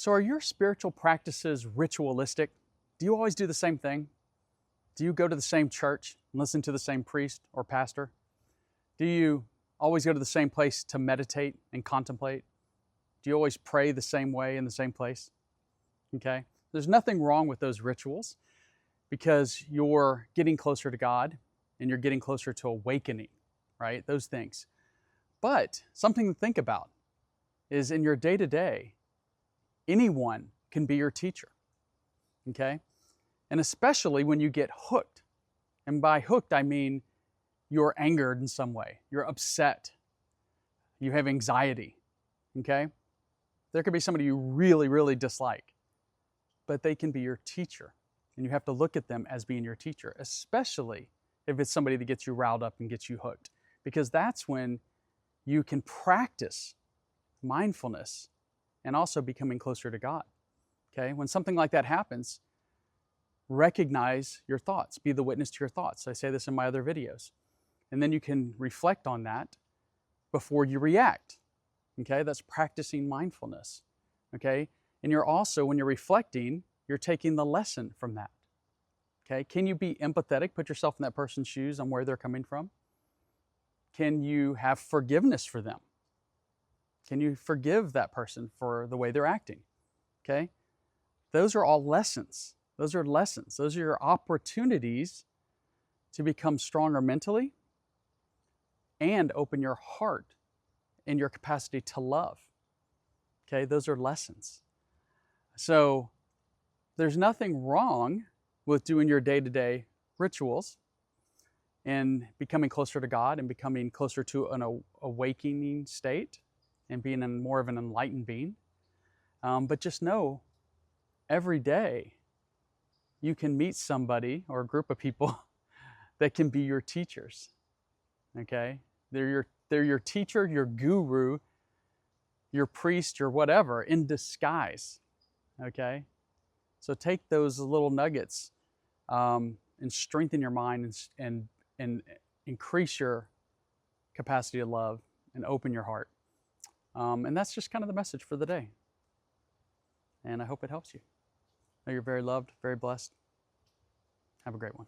So are your spiritual practices ritualistic? Do you always do the same thing? Do you go to the same church and listen to the same priest or pastor? Do you always go to the same place to meditate and contemplate? Do you always pray the same way in the same place? Okay? There's nothing wrong with those rituals because you're getting closer to God and you're getting closer to awakening, right? Those things. But something to think about is in your day-to-day, anyone can be your teacher, okay? And especially when you get hooked. And by hooked, I mean you're angered in some way, you're upset, you have anxiety, okay? There could be somebody you really, really dislike, but they can be your teacher. And you have to look at them as being your teacher, especially if it's somebody that gets you riled up and gets you hooked, because that's when you can practice mindfulness and also becoming closer to God. Okay? When something like that happens, recognize your thoughts, be the witness to your thoughts. I say this in my other videos. And then you can reflect on that before you react. Okay? That's practicing mindfulness. Okay? And you're also, when you're reflecting, you're taking the lesson from that. Okay? Can you be empathetic? Put yourself in that person's shoes on where they're coming from. Can you have forgiveness for them? Can you forgive that person for the way they're acting? Okay? Those are all lessons. Those are lessons. Those are your opportunities to become stronger mentally and open your heart and your capacity to love. Okay? Those are lessons. So there's nothing wrong with doing your day-to-day rituals and becoming closer to God and becoming closer to an awakening state and being more of an enlightened being. But just know, every day you can meet somebody or a group of people that can be your teachers. Okay? They're your teacher, your guru, your priest, your whatever, in disguise. Okay? So take those little nuggets and strengthen your mind and increase your capacity to love and open your heart. And that's just kind of the message for the day. And I hope it helps you. Know you're very loved, very blessed. Have a great one.